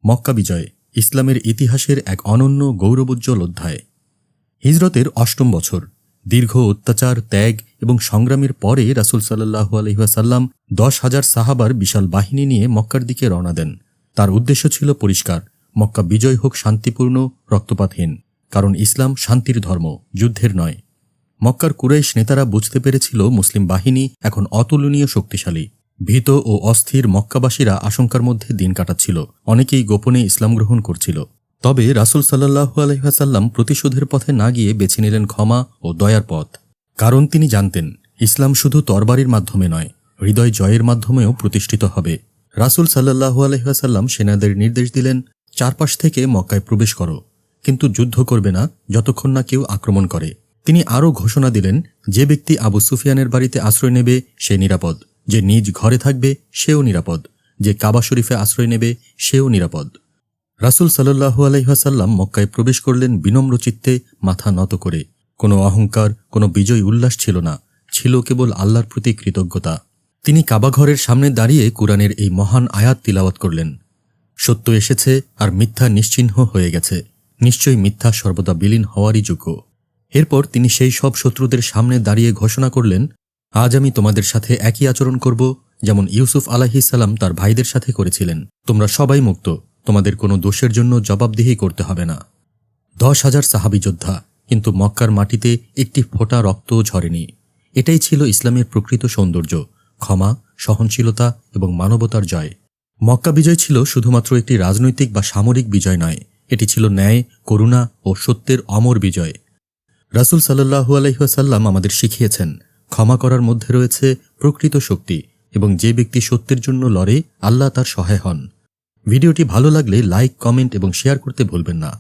মক্কা বিজয় ইসলামের ইতিহাসের এক অনন্য গৌরবোজ্জ্বল অধ্যায়। হিজরতের অষ্টম বছর, দীর্ঘ অত্যাচার, ত্যাগ এবং সংগ্রামের পরে রাসূল সাল্লাল্লাহু আলাইহি ওয়াসাল্লাম 10,000 সাহাবার বিশাল বাহিনী নিয়ে মক্কার দিকে রওনা দেন। তার উদ্দেশ্য ছিল পরিষ্কার, মক্কা বিজয় হোক শান্তিপূর্ণ, রক্তপাতহীন। কারণ ইসলাম শান্তির ধর্ম, যুদ্ধের নয়। মক্কার কুরাইশ নেতারা বুঝতে পেরেছিল মুসলিম বাহিনী এখন অতুলনীয় শক্তিশালী। ভীত ও অস্থির মক্কাবাসীরা আশঙ্কার মধ্যে দিন কাটাচ্ছিল, অনেকেই গোপনে ইসলাম গ্রহণ করছিল। তবে রাসূল সাল্লাল্লাহু আলাইহি ওয়াসাল্লাম প্রতিশোধের পথে না গিয়ে বেছে নিলেন ক্ষমা ও দয়ার পথ। কারণ তিনি জানতেন, ইসলাম শুধু তরবারির মাধ্যমে নয়, হৃদয় জয়ের মাধ্যমেও প্রতিষ্ঠিত হবে। রাসূল সাল্লাল্লাহু আলাইহি ওয়াসাল্লাম সেনাদের নির্দেশ দিলেন, চারপাশ থেকে মক্কায় প্রবেশ করো, কিন্তু যুদ্ধ করবে না যতক্ষণ না কেউ আক্রমণ করে। তিনি আরও ঘোষণা দিলেন, যে ব্যক্তি আবু সুফিয়ানের বাড়িতে আশ্রয় নেবে সে নিরাপদ, যে নিজ ঘরে থাকবে সেও নিরাপদ, যে কাবা শরীফে আশ্রয় নেবে সেও নিরাপদ। রাসূল সাল্লাল্লাহু আলাইহি ওয়াসাল্লাম মক্কায় প্রবেশ করলেন বিনম্র চিত্তে, মাথা নত করে। কোনো অহংকার, কোনো বিজয় উল্লাস ছিল না, ছিল কেবল আল্লাহর প্রতি কৃতজ্ঞতা। তিনি কাবাঘরের সামনে দাঁড়িয়ে কুরআনের এই মহান আয়াত তিলাওয়াত করলেন। সত্য এসেছে আর মিথ্যা নিশ্চিহ্ন হয়ে গেছে, নিশ্চয়ই মিথ্যা সর্বদা বিলীন হওয়ারই যোগ্য। এরপর তিনি সেই সব শত্রুদের সামনে দাঁড়িয়ে ঘোষণা করলেন, আজ আমি তোমাদের সাথে একই আচরণ করব যেমন ইউসুফ আলাইহিস সালাম তার ভাইদের সাথে করেছিলেন। তোমরা সবাই মুক্ত, তোমাদের কোনো দোষের জন্য জবাবদিহি করতে হবে না। 10,000 সাহাবী যোদ্ধা, কিন্তু মক্কার মাটিতে একটি ফোঁটা রক্তও ঝরেনি। এটাই ছিল ইসলামের প্রকৃত সৌন্দর্য, ক্ষমা, সহনশীলতা এবং মানবতার জয়। মক্কা বিজয় ছিল শুধুমাত্র একটি রাজনৈতিক বা সামরিক বিজয় নয়, এটি ছিল ন্যায়, করুণা ও সত্যের অমর বিজয়। রাসূল সাল্লাল্লাহু আলাইহি ওয়াসাল্লাম আমাদের শিখিয়েছেন, ক্ষমা করার মধ্যে রয়েছে প্রকৃত শক্তি, এবং যে ব্যক্তি সত্যের জন্য লড়ে আল্লাহ তার সহায় হন। ভিডিওটি ভালো লাগলে লাইক, কমেন্ট এবং শেয়ার করতে ভুলবেন না।